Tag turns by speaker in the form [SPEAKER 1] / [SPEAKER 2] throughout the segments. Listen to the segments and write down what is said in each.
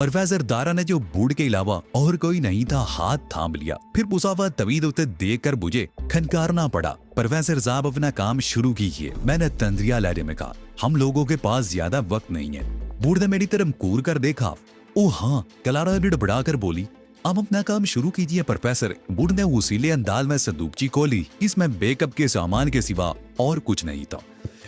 [SPEAKER 1] Professor Dara ने जो बूढ़ के अलावा और कोई नहीं था हाथ थाम लिया। फिर मुसाफा तवीद उसे देखकर मुझे खनकारना पड़ा। प्रोफेसर साहब अपना काम शुरू कीजिए, मैंने तंद्रिया लहरे में कहा। हम लोगों के पास ज्यादा वक्त नहीं है। बूढ़ ने मेरी तरफ घूर कर देखा। ओ हाँ, क्लारा बढ़ा कर बोली, अब अपना काम शुरू कीजिए प्रोफेसर। बूढ़ ने उसीले अंदाज में संदूकची खोली। इसमें बेकअप के सामान के सिवा और कुछ नहीं था।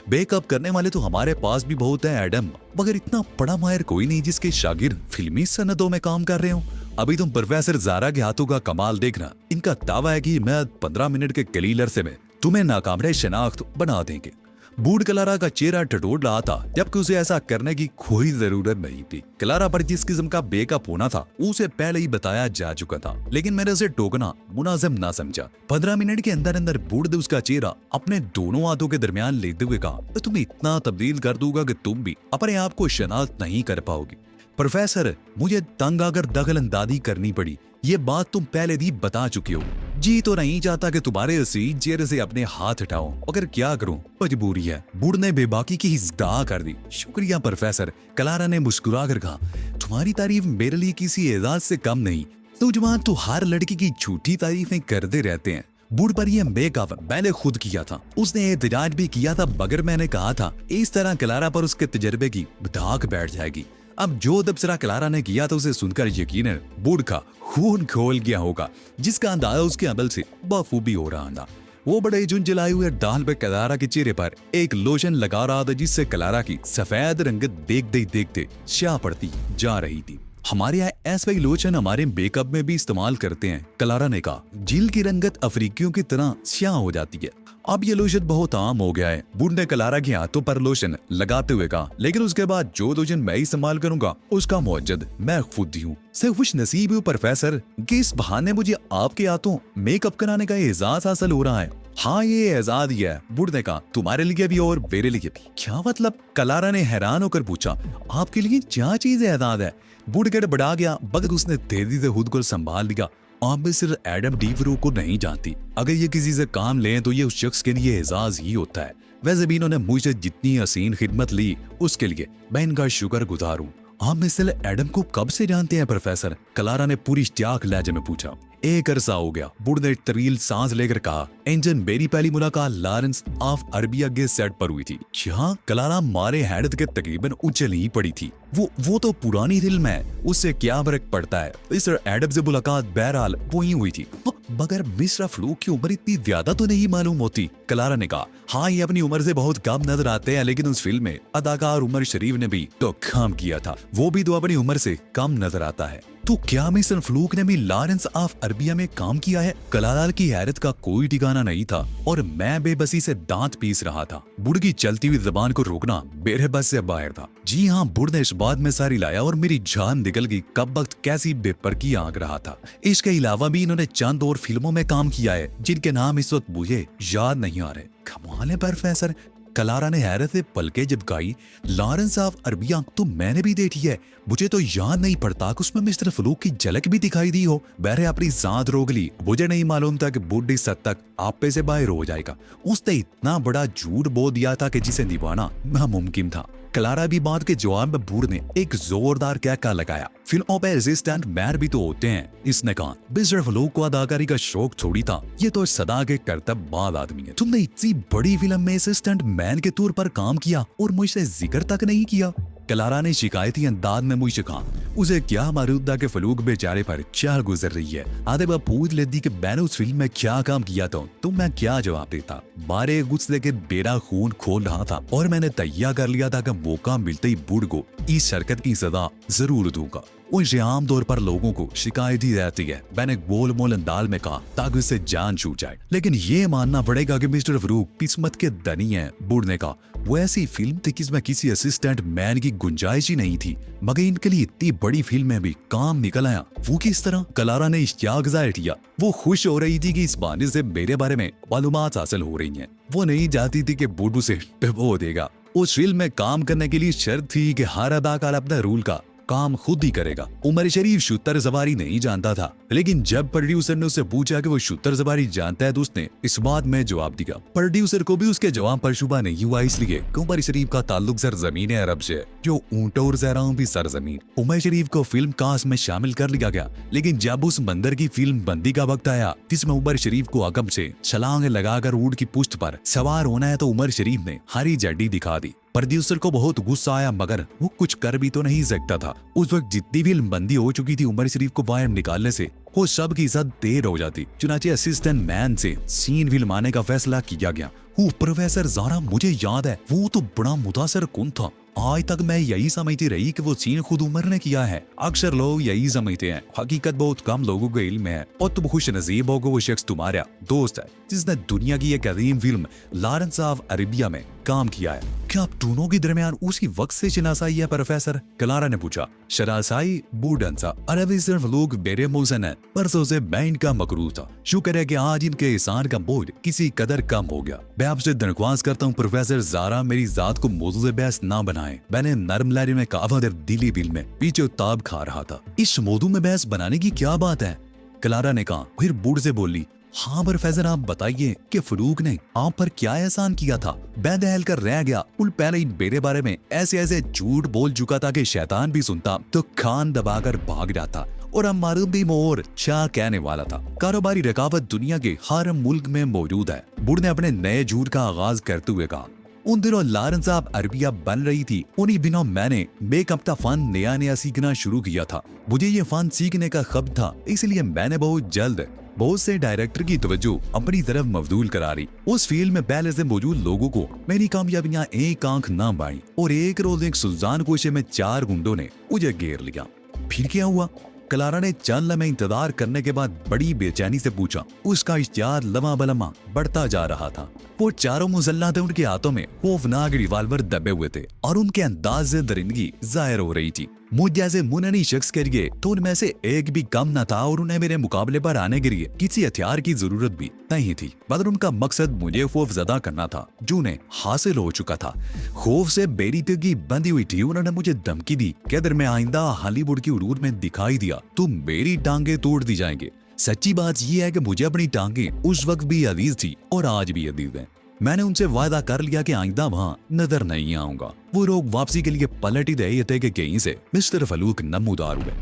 [SPEAKER 1] बेकअप करने वाले तो हमारे पास भी बहुत है एडम, मगर इतना बड़ा माहिर कोई नहीं जिसके शागिर्द फिल्मी सनदों में काम कर रहे हो। अभी तुम प्रोफेसर जारा के हाथों का कमाल देखना। इनका दावा है कि मैं 15 मिनट के कलील अरसे में तुम्हें नाकामरे शनाख्त बना देंगे। बूढ़ क्लारा का चेहरा टटोल रहा था, जबकि उसे ऐसा करने की कोई जरूरत नहीं थी। क्लारा पर जिस किस्म का बेकअप होना था उसे पहले ही बताया जा चुका था, लेकिन मैंने उसे टोकना मुनाजिम ना समझा। 15 मिनट के अंदर अंदर बूढ़ ने उसका चेहरा अपने दोनों हाथों के दरमियान लेते हुए कहा, तो तुम्हें इतना तब्दील कर दूंगा कि तुम भी अपने आप को शनाख्त नहीं कर पाओगी। प्रोफेसर, मुझे तंग आकर दखल अंदाजी करनी पड़ी, ये बात तुम पहले भी बता चुके हो। जी तो नहीं चाहता कि तुम्हारे हसीन चेहरे से अपने हाथ हटाओ, अगर क्या करूं, मजबूरी है। बूढ़ ने बेबाकी की इज़्दा कर दी। शुक्रिया प्रोफेसर, क्लारा ने मुस्कुरा कर कहा। तुम्हारी तारीफ मेरे लिए किसी एजाज से कम नहीं। नौजवान तो हर लड़की की झूठी तारीफें करते रहते हैं। बूढ़ पर यह बेकअप मैंने खुद किया था। उसने एहतजाज भी किया था, मगर मैंने कहा था इस तरह क्लारा पर उसके तजर्बे की धाक बैठ जाएगी। अब जो तबसरा क्लारा ने किया था उसे सुनकर यकीनन बूढ़ का खून खोल गया होगा, जिसका अंदाजा उसके अमल से बखूबी हो रहा था। वो बड़े झुंझलाए हुए डाल पे क्लारा के चेहरे पर एक लोशन लगा रहा था, जिससे क्लारा की सफेद रंगत देखते देखते स्याह पड़ती जा रही थी। हमारे यहाँ ऐसा ही लोशन हमारे मेकअप में भी इस्तेमाल करते हैं, क्लारा ने कहा। झील की रंगत अफ्रीकियों की तरह स्याह हो जाती है। अब ये लोशन बहुत आम हो गया है। बूढ़ ने क्लारा के हाथों पर लोशन लगाते हुए कहा, लेकिन उसके बाद जो लोशन मैं इस्तेमाल करूंगा उसका मुअज्जद मैं खुद ही हूँ। से खुश नसीब हूँ प्रोफेसर कि इस बहाने मुझे आपके हाथों मेकअप कराने का एजाज हासिल हो रहा है। हाँ, ये एजाज ही है, बूढ़ ने कहा, तुम्हारे लिए भी और मेरे लिए भी। क्या मतलब? क्लारा ने हैरान होकर पूछा। आपके लिए क्या चीज एजाज है? बूढ़ गड़बड़ा गया, मगर उसने तेजी से खुद को संभाल लिया। आप भी सिर्फ एडम डीवरो को नहीं जानती। अगर ये किसी से काम लें तो ये उस शख्स के लिए एजाज ही होता है। वैसे भी इन्होंने मुझसे जितनी हसीन खिदमत ली उसके लिए मैं इनका शुक्रगुजार हूँ। आप मिस्टर एडम को कब से जानते हैं प्रोफेसर? क्लारा ने पूरी इश्तियाक लहजे में पूछा। एक अरसा हो गया, बूढ़ ने तवील सांस लेकर कहा। एंजन, मेरी पहली मुलाकात लॉरेंस ऑफ अरबिया के सेट पर हुई थी, जहाँ क्लारा मारे हैरत के तकरीबन उछल ही पड़ी थी। वो तो पुरानी फिल्म है, उससे क्या फर्क पड़ता है। मिस्टर एडम से मुलाकात बहरहाल वही हुई थी, मगर मिस्टर फ्लूक की उम्र इतनी ज्यादा तो नहीं मालूम होती, क्लारा ने कहा। हाँ, ये अपनी उम्र से बहुत कम नजर आते हैं, लेकिन उस फिल्म में अदाकार उमर शरीफ ने भी तो काम किया था, वो भी तो अपनी उम्र से कम नजर आता है। तो क्या मिस्टर फ्लूक ने भी लॉरेंस ऑफ अरबिया में काम किया है? क्लारा की हैरत का कोई ठिकाना नहीं था और मैं बेबसी से दांत पीस रहा था। बूढ़ की चलती हुई जबान को रोकना मेरे बस से बाहर था। जी हाँ, बूढ़ ने इस बात में सारी लाया और मेरी जान निकल गई कब वक्त कैसी बेपर की आंक रहा था। इसके अलावा भी इन्होंने चंद और फिल्मों में काम किया है, जिनके नाम इस वक्त मुझे याद नहीं आ रहे। कमाल है प्रोफेसर, क्लारा ने हैरत से पलके झपकाई। लॉरेंस ऑफ अरबिया तो मैंने भी देखी है, मुझे तो याद नहीं पड़ता कि उसमें मिस्टर फ्लूक की झलक भी दिखाई दी हो। मैंने अपनी सांस रोक ली। मुझे नहीं मालूम था कि बूढ़ी सद तक आपे से बाहर हो जाएगा। उसने इतना बड़ा झूठ बोल दिया था कि जिसे निभाना नामुमकिन था। क्लारा भी बात के जवाब में बूढ़ ने एक जोरदार कहका लगाया। फिल्मों पे असिस्टेंट मैन भी तो होते हैं, इसने कहा। मिस्टर फ्लूक को अदाकारी का शौक थोड़ी था, ये तो सदा के कर्तव्यवान आदमी है। तुमने इतनी बड़ी फिल्म में असिस्टेंट मैन के तौर पर काम किया और मुझसे जिक्र तक नहीं किया, क्लारा ने शिकायती अंदाज में मुझसे कहा। उसे क्या मालूम था कि फ्लूक बेचारे पर क्या गुजर रही है। आधे बार पूछ लेती कि मैंने उस फिल्म में क्या काम किया था, तो मैं क्या जवाब देता। मारे गुस्से के बेरा खून खोल रहा था और मैंने तैयार कर लिया था कि मौका मिलते ही बूढ़ को इस हरकत की सजा जरूर दूंगा। उनसे आम तौर पर लोगों को शिकायत ही रहती है, मैंने गोल मोल अंदाज में कहा, ताकि उससे जान छूट जाए। लेकिन ये मानना पड़ेगा कि मिस्टर फ्लूक किस्मत के धनी है, बूढ़ ने कहा। वो ऐसी फिल्म थी जिसमें किसी असिस्टेंट मैन की गुंजाइश ही नहीं थी, मगर इनके लिए इतनी बड़ी फिल्म में भी काम निकल आया। वो किस तरह? क्लारा ने इश्तियाक जाहिर किया। वो खुश हो रही थी कि इस बहाने से मेरे बारे में मालूमात हासिल हो रही हैं। वो नहीं चाहती थी कि बूढ़ से डबो देगा। उस फिल्म में काम करने के लिए शर्त थी कि हर अदाकार अपना रोल का काम खुद ही करेगा। उमर शरीफ शुतर सवारी नहीं जानता था, लेकिन जब प्रोड्यूसर ने उससे पूछा कि वो शुतर सवारी जानता है तो उसने इस बात में जवाब दिया। प्रोड्यूसर को भी उसके जवाब पर शुबा नहीं हुआ, इसलिए उमर शरीफ का ताल्लुक सरजमीन अरब से, जो ऊंटों और ज़हराओं की सरजमीन। उमर शरीफ को फिल्म कास्ट में शामिल कर लिया गया, लेकिन जब उस मंदिर की फिल्म बंदी का वक्त आया जिसमें उमर शरीफ को अकब से छलांग लगाकर ऊंट की पुश्त पर सवार होना है, तो उमर शरीफ ने हरी झंडी दिखा दी। प्रोड्यूसर को बहुत गुस्सा आया, मगर वो कुछ कर भी तो नहीं सकता था। उस वक्त जितनी फिल्म बंदी हो चुकी थी, उमर शरीफ को बाहर निकालने से वो सब की सब देर हो जाती। चुनाचे असिस्टेंट मैन से सीन फिल्माने का फैसला किया गया। वो प्रोफेसर ज़ारा, मुझे याद है वो तो बड़ा मुतासर कुन था। आज तक मैं यही समझती रही कि वो सीन खुद उमर ने किया है। अक्सर लोग यही समझते हैं, हकीकत बहुत कम लोगों को इल्म है। और तुम खुश नसीब हो कि वो शख्स तुम्हारा दोस्त है जिसने दुनिया की एक अजीम फिल्म लॉरेंस ऑफ अरेबिया में काम किया है। क्या आप दोनों के दरमियान उसी वक्त से शनासाई है प्रोफेसर? क्लारा ने पूछा। शनासाई बूढ़ा अरबी सिर्फ लोग बेरे मोहसन है, परसों से मैं इनका मकरूर था। शुक्र है कि आज इनके एहसान का बोझ किसी कदर कम हो गया। मैं आपसे दरख्वास्त करता हूँ प्रोफेसर ज़ारा, मेरी जात को मौजूद बहस ना बनाए। मैंने नरम लहरी में काफा देर दिली बिल में पीछे ताब खा रहा था। इस मौजूद में बहस बनाने की क्या बात है? क्लारा ने कहा। फिर बूढ़ से बोली, हाँ प्रोफेसर आप बताइए कि फरूक ने आप पर क्या एहसान किया था? बेदहल कर रह गया। उन पहले इन मेरे बारे में ऐसे ऐसे झूठ बोल चुका था कि शैतान भी सुनता तो खान दबाकर भाग जाता, और अब मारूम भी मोर क्या कहने वाला था। कारोबारी रकावत दुनिया के हर मुल्क में मौजूद है। बूढ़ ने अपने नए झूठ का आगाज करते हुए कहा। उन दिनों लॉरेंस ऑफ अरेबिया बन रही थी, उन्हीं दिनों मैंने मेकअप का फन नया सीखना शुरू किया था। मुझे ये फन सीखने का खब था, इसलिए मैंने बहुत जल्द बहुत से डायरेक्टर की तवज्जो अपनी तरफ मबदूल करा ली। उस फील्ड में पहले से मौजूद लोगों को मेरी कामयाबियां एक आंख न बाई, और एक रोज एक सुल्तान कोशे में 4 गुंडों ने मुझे घेर लिया। फिर क्या हुआ? क्लारा ने चंद लम्हे इंतजार करने के बाद बड़ी बेचैनी से पूछा। उसका इश्तिहार लम्हा बलम्हा बढ़ता जा रहा था। वो चारों मुसल्ला थे, उनके हाथों में खौफनाक रिवाल्वर दबे हुए थे और उनके अंदाज से दरिंदगी जाहिर हो रही थी। मुझ जैसे मुननी शख्स के लिए तो उनमें से एक भी कम न था, और उन्हें मेरे मुकाबले पर आने के लिए किसी हथियार की जरूरत भी नहीं थी। बल्कि उनका मकसद मुझे खौफजदा करना था, जो उन्हें हासिल हो चुका था। खौफ से बेरी तगी बंधी हुई थी। उन्होंने मुझे धमकी दी कि अगर मैं आइंदा हॉलीवुड की उड़ूर में दिखाई दिया तो मेरी टांगे तोड़ दी जाएंगे। सच्ची बात यह है कि मुझे अपनी टांगे उस वक्त भी अजीज थी और आज भी अजीज है। मैंने उनसे वादा कर लिया कि आइंदा वहाँ नजर नहीं आऊंगा। वो लोग वापसी के लिए पलट ही रहे थे कि कहीं से मिस्टर फलूक नमूदार हुए।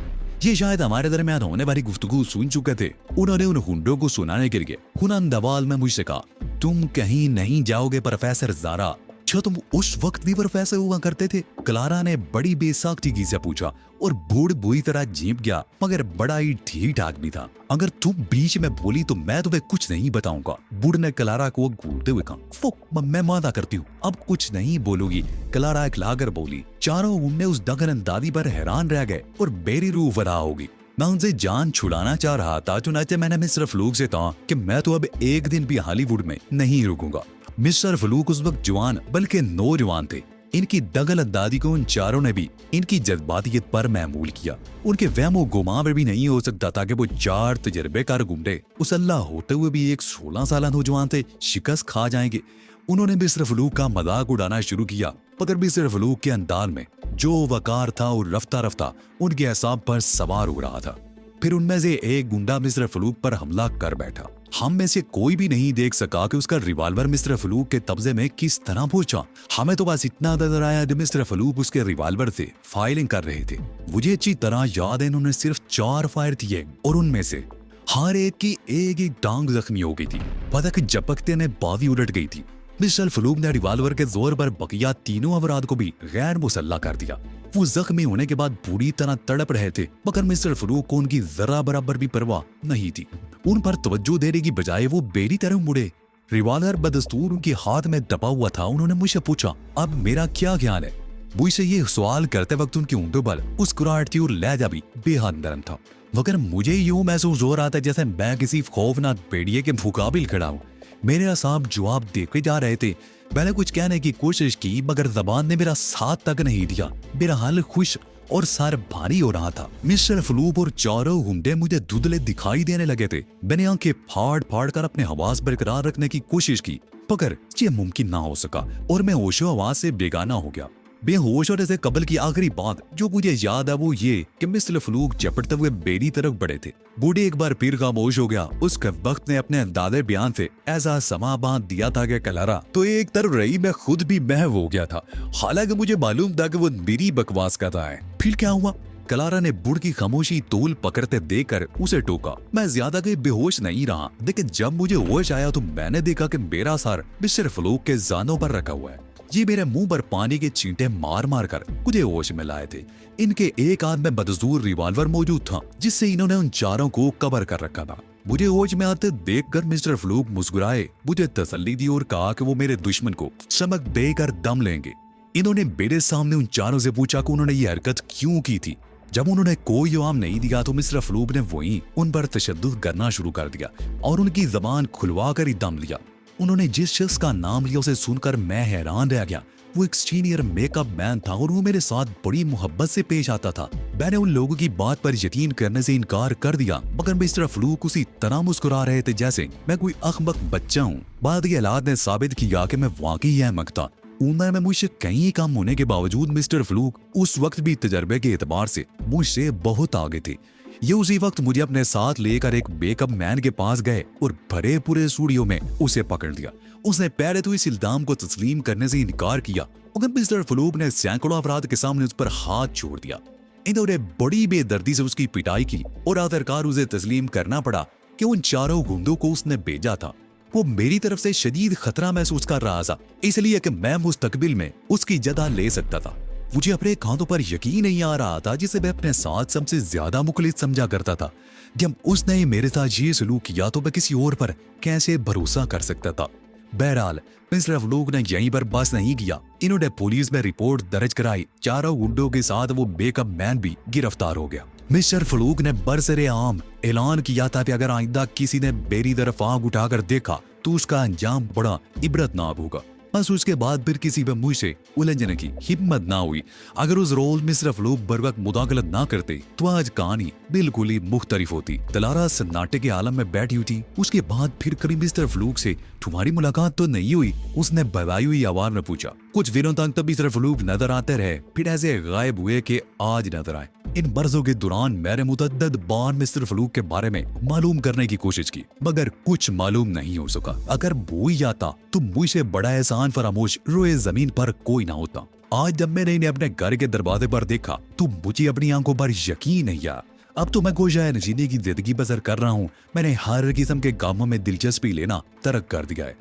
[SPEAKER 1] ये शायद हमारे दरमियान होने वाली गुफ्तगू सुन चुके थे। उन्होंने उन हुंडों को सुनाने के लिए हुनन दवाल में मुझसे कहा, तुम कहीं नहीं जाओगे प्रोफेसर ज़ारा। क्या तुम उस वक्त भी प्रोफेसर हुआ करते थे? क्लारा ने बड़ी बेसाख्तगी से पूछा, और बूढ़ बुरी तरह झीप गया, मगर बड़ा ही ठीक ठाक भी था। अगर तुम बीच में बोली तो मैं तुम्हें कुछ नहीं बताऊंगा। बूढ़ ने क्लारा को घूरते हुए कहा। मैं वादा करती हूँ अब कुछ नहीं बोलूंगी। क्लारा इखलाकर बोली। चारों उनने उस दगन अंदाजी पर हैरान रह गए और बेरी रूह फरा होगी। मैं उनसे जान छुड़ाना चाह रहा था, चुनाचे मैंने मिस्टर फलूक से कहा कि मैं तो अब एक दिन भी हॉलीवुड में नहीं रुकूंगा। मिस्टर फलूक उस वक्त जवान बल्कि नौजवान थे। इनकी दगल अंदाजी को उन चारों ने भी इनकी जज्बातियत पर महमूल किया। उनके वहमो गुमा में भी नहीं हो सकता था कि वो 4 तजर्बेकार गुंडे मुसल्ला होते हुए भी एक 16 साल नौजवान थे शिकस्त खा जाएंगे। उन्होंने मिस्टर फलूक का मजाक उड़ाना शुरू किया, मगर मिस्टर फलूक के अंदाज में जो वकार था और रफ्ता रफ्ता उनके असाब पर सवार हो रहा था। फिर उनमें से एक गुंडा मिस्टर फलूक पर हमला कर बैठा। हम में से कोई भी नहीं देख सका कि उसका रिवाल्वर मिस्टर फलूक के कब्जे में किस तरह पहुंचा। हमें तो बस इतना नजर आया कि मिस्टर फलूक उसके रिवाल्वर से फायरिंग कर रहे थे। मुझे अच्छी तरह याद है इन्होंने सिर्फ 4 फायर किए और उनमें से हर एक की एक टांग जख्मी हो गई थी। पदक झपकते ने बावी उलट गई थी। मिस्टर फलूक ने रिवाल्वर के जोर पर बकिया तीनों अफराद को भी गैर मुसल्ला कर दिया। वो जख्मी होने के बाद पूरी तरह तड़प रहे थे, मगर मिस्टर फलूक को उनकी जरा बराबर भी परवाह नहीं थी। उन पर तवज्जो देने की बजाय वो बेरी तरह मुड़े। रिवाल्वर बदस्तूर उनके हाथ में दबा हुआ था। उन्होंने मुझसे पूछा, अब मेरा क्या ख्याल है? मुझसे ये सवाल करते वक्त उनकी ऊँटों पर मुस्कुराहट थी और लहजा भी बेहद नरम था। मगर मुझे यूं महसूस हो रहा था जैसे मैं किसी खौफनाक भेड़िए के मुकाबिल खड़ा हूँ। मेरे असाब जवाब देते जा रहे थे। मैंने कुछ कहने की कोशिश की, मगर जबान ने मेरा साथ तक नहीं दिया। मेरा हाल खुश और सर भारी हो रहा था। मिस्टर फलूक और चारों गुंडे मुझे धुंधले दिखाई देने लगे थे। मैंने आंखें फाड़ फाड़ कर अपने हवास बरकरार रखने की कोशिश की, मगर ये मुमकिन ना हो सका और मैं होशो हवास से बेगाना हो गया। बेहोश होने से कबल की आखिरी बात जो मुझे याद है वो ये कि मिस्टर फलूक झपटते हुए मेरी तरफ बढ़े थे। बूढ़े एक बार फिर खामोश हो गया। उसके वक्त ने अपने अंदाजे बयान से ऐसा समा बांध दिया था कि कलारा तो एक तरफ रही, मैं खुद भी महव हो गया था। हालांकि मुझे मालूम था कि वो मेरी बकवास कर रहा है। फिर क्या हुआ? कलारा ने बुढ़ की खामोशी तूल पकड़ते देखकर उसे टोका। मैं ज्यादा के बेहोश नहीं रहा, लेकिन जब मुझे होश आया तो मैंने देखा कि मेरा सर मिस्टर फलूक के जानों पर रखा हुआ है। ये मेरे मुंह पर पानी के छींटे मार मार कर मुझे होश में लाए थे। इनके एक हाथ में बदसूर रिवॉल्वर मौजूद था जिससे इन्होंने उन चारों को कवर कर रखा था। मुझे होश में आते देखकर मिस्टर फलूक मुस्कुराए, मुझे तसल्ली दी और कहा कि वो मेरे दुश्मन को चमक देकर दम लेंगे। इन्होंने मेरे सामने उन चारों से पूछा कि उन्होंने ये हरकत क्यों की थी। जब उन्होंने कोई जवाब नहीं दिया तो मिस्टर फलूक ने वहीं उन पर तशद्दुद करना शुरू कर दिया और उनकी जबान खुलवा कर ही दम लिया। उन्होंने जिस शख्स का नाम लिया उसे सुनकर मैं हैरान रह गया। वो एक सीनियर मेकअप मैन था और वो मेरे साथ बड़ी मोहब्बत से पेश आता था। मैंने उन लोगों की बात पर यकीन करने से इनकार कर दिया, मगर मिस्टर फलूक उसी तरह मुस्कुरा रहे थे जैसे मैं कोई अखमक बच्चा हूँ। बाद के हालात ने साबित किया कि मैं वाकई अहमक था। उम्र में मुझसे कई कम होने के बावजूद मिस्टर फलूक उस वक्त भी तजर्बे के एतबार से मुझसे बहुत आगे थे। ये उसी वक्त मुझे अपने साथ लेकर एक मेकअप मैन के पास गए और भरे पूरे स्टूडियो में उसे पकड़ लिया। उसने पहले तो इस इल्जाम को तस्लीम करने से इनकार किया, मगर मिस्टर फलूक ने सैकड़ों अफराद के सामने उस पर हाथ छोड़ दिया। इन्होंने बड़ी बेदर्दी से उसकी पिटाई की और आखिरकार उसे तस्लीम करना पड़ा कि उन चारों गुंडों को उसने भेजा था। वो मेरी तरफ से शदीद खतरा महसूस कर रहा था, इसलिए कि मैं मुस्तकबिल में उसकी जगह ले सकता था। मुझे अपने कांधों पर यकीन नहीं आ रहा था जिसे मैं अपने साथ सबसे ज्यादा मुखलिस समझा करता था। जब उसने मेरे साथ ये सलूक किया तो मैं किसी और पर कैसे भरोसा कर सकता था। बहरहाल मिस्टर फलूक ने यहीं पर बस नहीं किया। इन्होंने पुलिस में रिपोर्ट दर्ज कराई। चारों गुंडों के साथ वो मेकअप मैन भी गिरफ्तार हो गया। मिस्टर फलूक ने बरसरे आम ऐलान किया था कि अगर आइंदा किसी ने मेरी तरफ आंख उठाकर देखा तो उसका अंजाम बड़ा इबरतनाक होगा। बस उसके बाद फिर किसी पर मुझसे उलझने की हिम्मत ना हुई। अगर उस रोल मिस्टर फलूक बर वक्त मुदाखलत ना करते तो आज कहानी बिल्कुल ही मुख्तलिफ होती। तलारा सन्नाटे के आलम में बैठी हुई थी। उसके बाद फिर कभी मिस्टर फलूक से तुम्हारी मुलाकात तो नहीं हुई? उसने बवाई हुई आवाज में पूछा। कुछ दिनों तक तब मिस्टर फलूक नजर आते रहे, फिर ऐसे गायब हुए कि आज नजर आए। इन बरसों के दौरान मैंने मुतअद्दिद बार मिस्टर फलूक के बारे में मालूम करने की कोशिश की, मगर कुछ मालूम नहीं हो सका। अगर भूल जाता तो मुझसे बड़ा एहसान फरामोश रोए जमीन पर कोई ना होता। आज जब मैंने इन्हें अपने घर के दरवाजे पर देखा तो मुझे अपनी आंखों पर यकीन नहीं आया। अब तो मैं गोशाए नशीने की जिंदगी बसर कर रहा हूँ। मैंने हर किस्म के कामों में दिलचस्पी लेना तर्क कर दिया है।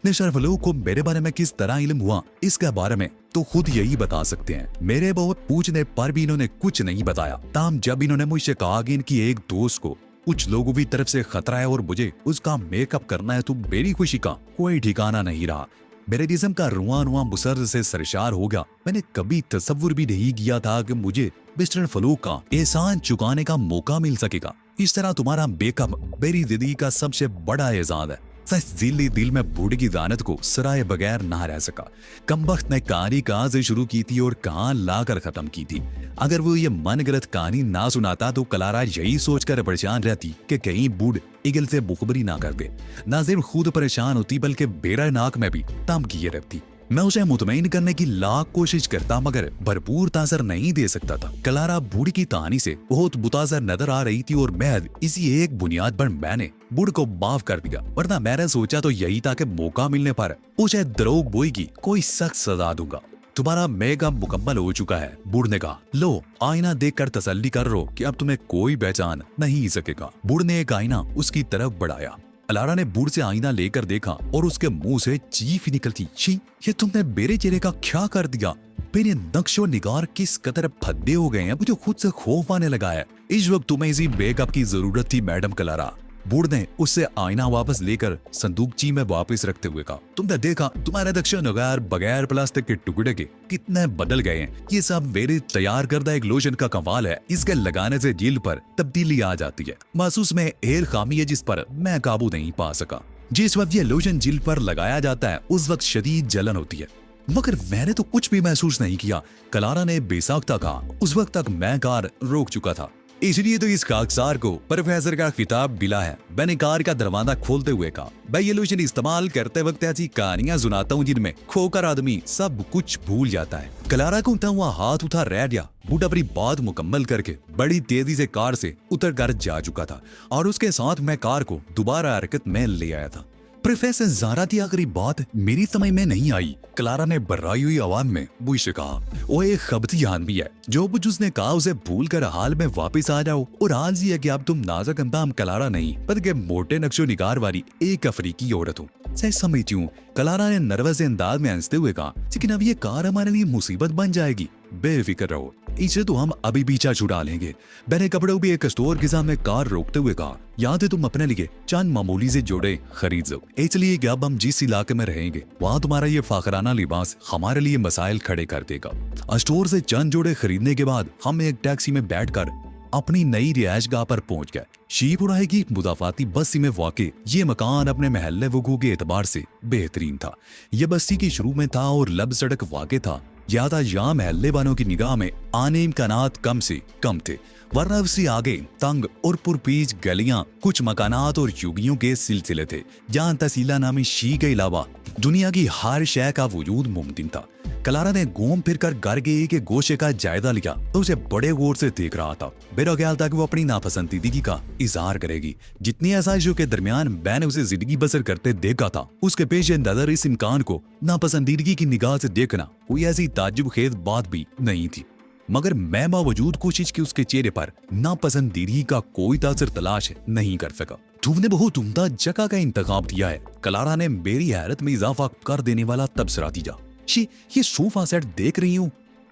[SPEAKER 1] मिस्टर फलूक को मेरे बारे में किस तरह इल्म हुआ इसके बारे में तो खुद यही बता सकते हैं। मेरे बहुत पूछने पर भी इन्होंने कुछ नहीं बताया। ताम जब इन्होंने मुझसे कहा कि इनकी एक दोस्त को कुछ लोगों की तरफ से खतरा है और मुझे उसका मेकअप करना है तो मेरी खुशी का कोई ठिकाना नहीं रहा। मेरे जिस्म का रुआ रुआ मुसर्र से सरशार हो गया। मैंने कभी तसव्वुर भी नहीं किया था कि मुझे मिस्टर फलूक का एहसान चुकाने का मौका मिल सकेगा। इस तरह तुम्हारा मेकअप मेरी जिंदगी का सबसे बड़ा एहसान है। सच दिल में बूढ़ी की दानत को सराए बगैर ना रह सका। कमबख्त ने कहानी कहाँ से शुरू की थी और कहाँ लाकर खत्म की थी। अगर वो ये मन गलत कहानी ना सुनाता तो कलारा यही सोचकर परेशान रहती कि कहीं बूढ़ इगल से मुखबरी ना कर दे। ना सिर्फ खुद परेशान होती बल्कि बेरा नाक में भी तम किए रहती। मैं उसे मुतमईन करने की लाख कोशिश करता मगर भरपूर तासर नहीं दे सकता था। कलारा बूढ़ी की कहानी से बहुत मुतासर नजर आ रही थी और महज इसी एक बुनियाद पर मैंने बूढ़ को माफ कर दिया। वरना मैंने सोचा तो यही था कि मौका मिलने पर उसे दरोग बोई की कोई सख्त सजा दूंगा। तुम्हारा मेकअप मुकम्मल हो चुका है, बूढ़ ने कहा। लो आईना देखकर तसल्ली कर लो कि अब तुम्हें कोई पहचान नहीं सकेगा। बूढ़ ने एक आईना उसकी तरफ बढ़ाया। कलारा ने बूढ़ से आईना लेकर देखा और उसके मुंह से चीख निकलती, छी, ये तुमने मेरे चेहरे का क्या कर दिया? मेरे नक्शो निगार किस कदर भद्दे हो गए हैं, मुझे खुद से खौफ आने लगा है। इस वक्त तुम्हें इसी मेकअप की जरूरत थी मैडम कलारा। बूढ़ ने उससे आईना वापस लेकर संदूकची में वापस रखते हुए कहा, तुमने देखा तुम्हारे नक्शो निगार बगैर प्लास्टिक के टुकड़े के कितने बदल गए हैं। ये सब मेरे तैयार करदा एक लोशन का कमाल है। इसके लगाने से जिल्द पर तब्दीली आ जाती है। महसूस में एर खामी है जिस पर मैं काबू नहीं पा सका। जिस वक्त ये लोशन जिल्द पर लगाया जाता है उस वक्त शदीद जलन होती है, मगर मैंने तो कुछ भी महसूस नहीं किया। कलारा ने बेसाख्ता कहा। उस वक्त तक मैं कार रोक चुका था। इसलिए तो इस खाकसार को प्रोफेसर का खिताब मिला है। मैंने कार का दरवाजा खोलते हुए कहा, मैं ये लोशन इस्तेमाल करते वक्त ऐसी कहानियां सुनाता हूँ जिनमें खोकर आदमी सब कुछ भूल जाता है। क्लारा को उठा हुआ हाथ उठा रह गया। बूढ़ा अपनी बात मुकम्मल करके बड़ी तेजी से कार से उतर कर जा चुका था और उसके साथ मैं कार को दोबारा हरकत में ले आया था। प्रोफेसर ज़ारा की आखिरी बात मेरी समझ में नहीं आई। क्लारा ने बर्राई हुई आवाज में मुझसे कहा, वो एक खबती आदमी है, जो कुछ उसने कहा उसे भूल कर हाल में वापस आ जाओ। और आज ये कि अब तुम नाज़ुक अंदाम क्लारा नहीं बल्कि मोटे नक्शो निगार वाली एक अफ्रीकी औरत हो। सही समझती हूँ, क्लारा ने नर्वस अंदाज में हंसते हुए कहा, लेकिन अब ये कार हमारे लिए मुसीबत बन जाएगी। बेफिक्र रहो, इसे तो हम अभी पीछा छुड़ा लेंगे। मैंने कपड़ों भी एक स्टोर के सामने कार रोकते हुए कहा, यहाँ से तुम अपने लिए चंद मामूली से जोड़े खरीद लो, इसलिए कि अब हम जिस इलाके में रहेंगे वहाँ तुम्हारा ये फाखराना लिबास हमारे लिए मसाइल खड़े कर देगा। स्टोर से चंद जोड़े खरीदने के बाद हम एक टैक्सी में बैठकर अपनी नई रिहायशगाह पर पहुंच गए। शीपुराही की मुदाफाती बस्ती में वाक़े ये मकान अपने महल्ले वगू के एतबार से बेहतरीन था। यह बस्ती की शुरू में था और लब सड़क वाक़े था। ज्यादा यहाँ महल्ले वालों की निगाह में आने इम्कानात कम से कम थे, वरना उससे आगे तंग और पुरपीच गलियां, कुछ मकानात और युगियों के सिलसिले थे, जहाँ तहसीला नामी शी के अलावा दुनिया की हर शय का वजूद मुमकिन था। क्लारा ने घूम फिर कर घर के एक गोशे का जायजा लिया तो उसे बड़े गौर से देख रहा था। मेरा ख्याल था कि वो अपनी नापसंदीदगी का इजहार करेगी। जितनी आसाइशों के दरमियान मैंने उसे जिंदगी बसर करते देखा था, उसके पेश नजर इस इम्कान को नापसंदीदगी की निगाह से देखना कोई ऐसी ताज्जुब खेज बात भी नहीं थी। मगर मैं बावजूद कोशिश की उसके चेहरे पर नापसंदीदगी का कोई तासर तलाश नहीं कर सका। तुमने बहुत उम्दा जगह का इंतखाब दिया है, क्लारा ने मेरी हैरत में इजाफा कर देने वाला तबसरा दिया। ये सोफा सेट देख रही हूँ,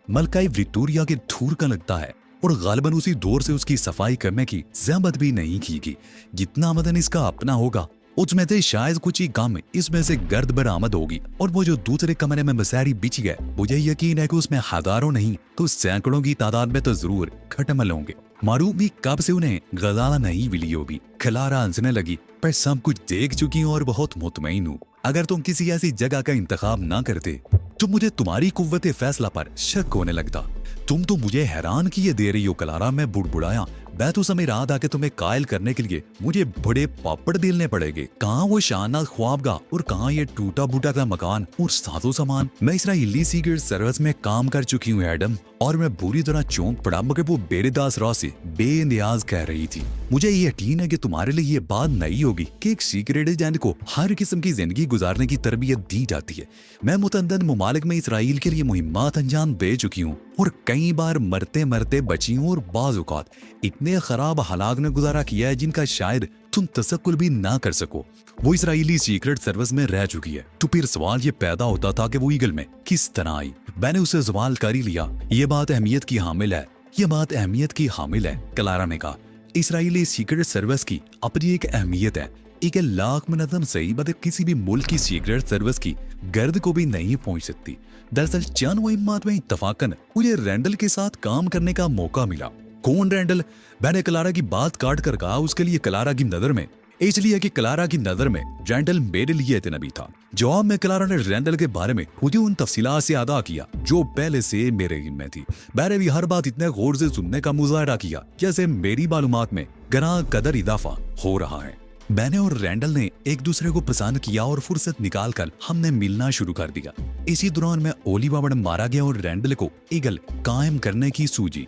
[SPEAKER 1] मलकाई विक्टोरिया के धूर का लगता है और गालिबन उसी दौर से उसकी सफाई करने की जहमत भी नहीं की गई। जितना आमदन इसका अपना होगा उसमें से शायद कुछ ही कम इसमें से गर्द बरामद होगी। और वो जो दूसरे कमरे में बसारी बिछ गए, मुझे यकीन है कि उसमें हजारों नहीं तो सैकड़ों की तादाद में तो जरूर खटमल होंगे। मारूफ भी कब से उन्हें गजाला नहीं मिली होगी। क्लारा हंसने लगी, पर सब कुछ देख चुकी हूँ और बहुत मुतमईन हूँ। अगर तुम किसी ऐसी जगह का इंतखाब ना करते तो मुझे तुम्हारी कुव्वत फैसला पर शक होने लगता। तुम तो मुझे हैरान किए दे रही हो क्लारा, मैं बुड़बुड़ाया। मैं तो समय रात आके तुम्हें कायल करने के लिए मुझे बड़े पापड़ बेलने पड़ेंगे। कहाँ वो शानदार ख्वाबगाह और कहाँ ये टूटा फूटा का मकान और साजो सामान। मैं इसराइली सीक्रेट सर्विस में काम कर चुकी हूँ एडम, और मैं बुरी तरह चौंक पड़ा। मगर वो बेरेदास राह से बेनियाज कह रही थी, मुझे यकीन है कि तुम्हारे लिए ये बात नहीं होगी कि एक सीक्रेट एजेंट को हर किस्म की जिंदगी गुजारने की तरबियत दी जाती है। मैं मुतअद्दिद ममालिक में इसराइल के लिए मुहिम्मात अंजाम दे चुकी हूँ और कई बार मरते मरते बची हूँ, और बाज़ औक़ात इतने खराब हालात में गुजारा किया है जिनका शायद तुम तसक्कुर भी ना कर सको। वो इसराइली सीक्रेट सर्विस में रह चुकी है। तो फिर सवाल ये पैदा होता था कि वो ईगल में किस तरह आई। मैंने उसे सवाल कर ही लिया। ये बात अहमियत की हामिल है, ये बात अहमियत की हामिल है, क्लारा ने कहा। इसराइली सीक्रेट सर्विस की अपनी एक अहमियत है। एक लाख मुनज़्ज़म सही बद किसी भी मुल्क की सीक्रेट सर्विस की गर्द को भी नहीं पहुंच सकती। दरअसल चंद मुहिम्मात में इत्तफाकन मुझे रैंडल के साथ काम करने का मौका मिला। कौन रैंडल? मैंने क्लारा की बात काट कर कहा, उसके लिए क्लारा की नजर में, इसलिए कि क्लारा की नजर में रैंडल मेरे लिए अजनबी था। जवाब में क्लारा ने रैंडल के बारे में मुझे उन तफसीलात से अदा किया जो पहले से मेरे इल्म में थी। मैंने भी हर बात इतने गौर से सुनने का मुजाहरा किया जैसे मेरी मालूमात में गना कदर इजाफा हो रहा है। मैंने और रैंडल ने एक दूसरे को पसंद किया और फुर्सत निकालकर हमने मिलना शुरू कर दिया। इसी दौरान मैं ओली बाबड़ मारा गया और रैंडल को ईगल कायम करने की सूझी।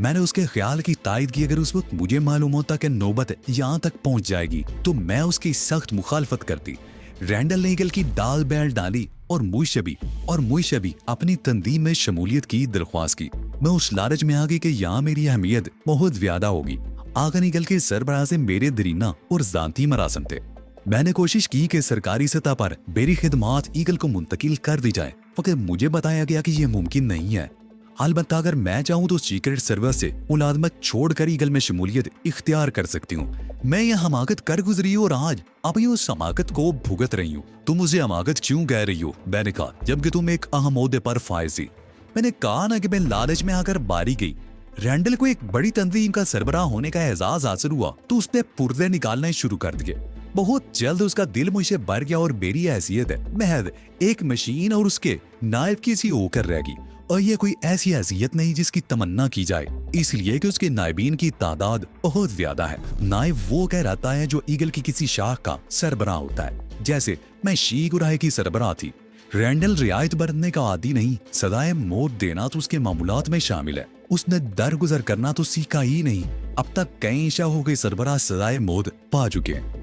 [SPEAKER 1] मैंने उसके ख्याल की तायद की, अगर उस वक्त मुझे मालूम होता कि नौबत यहाँ तक पहुँच जाएगी तो मैं उसकी सख्त मुखालफत करती। रैंडल ने ईगल की दाल बैल डाली और मुशबी अपनी तंजीम में शमूलियत की दरख्वास्त की। मैं उस लालच में आ गई कि यहाँ मेरी अहमियत बहुत ज्यादा होगी। आगन ईगल के सरबराह से मेरे दरीना और जाती मरासम थे। मैंने कोशिश की कि सरकारी सतह पर मेरी खिदमात ईगल को मुंतकिल कर दी जाए, मगर मुझे बताया गया कि यह मुमकिन नहीं है। अलबत्ता अगर मैं चाहूँ तो सीक्रेट सर्विस से मुलाजमत छोड़कर ईगल में शमूलियत इख्तियार कर सकती हूँ। मैं यह हमाकत कर गुजरी हूँ और आज अभी उस हमाकत को भुगत रही हूँ। तुम मुझे हमाकत क्यों कह रही हो? मैंने कहा, जबकि तुम एक अहम ओहदे पर फायज थी। मैंने कहा ना कि मैं लालच में आकर बारी गई। रैंडल को एक बड़ी तंजीम का सरबराह होने का एजाज हासिल हुआ तो उसने पुर्जे निकालने शुरू कर दिए। बहुत जल्द उसका दिल मुझसे भर गया और मेरी हैसियत है महज एक मशीन और उसके नायब की सी होकर रह गई। और ये कोई ऐसी हैसियत नहीं जिसकी तमन्ना की जाए, इसलिए कि उसके नायबीन की तादाद बहुत ज्यादा है। नायब वो कहलाता है जो ईगल की किसी शाख का सरबराह होता है। जैसे मैं शी गुराहे की सरबराह थी। रैंडल रियायत बरतने का आदी नहीं, सदाए मौत देना तो उसके मामूलात में शामिल है। उसने दरगुजर करना तो सीखा ही नहीं। अब तक कई शाहों के सरबराह सदाए मौत पा चुके हैं।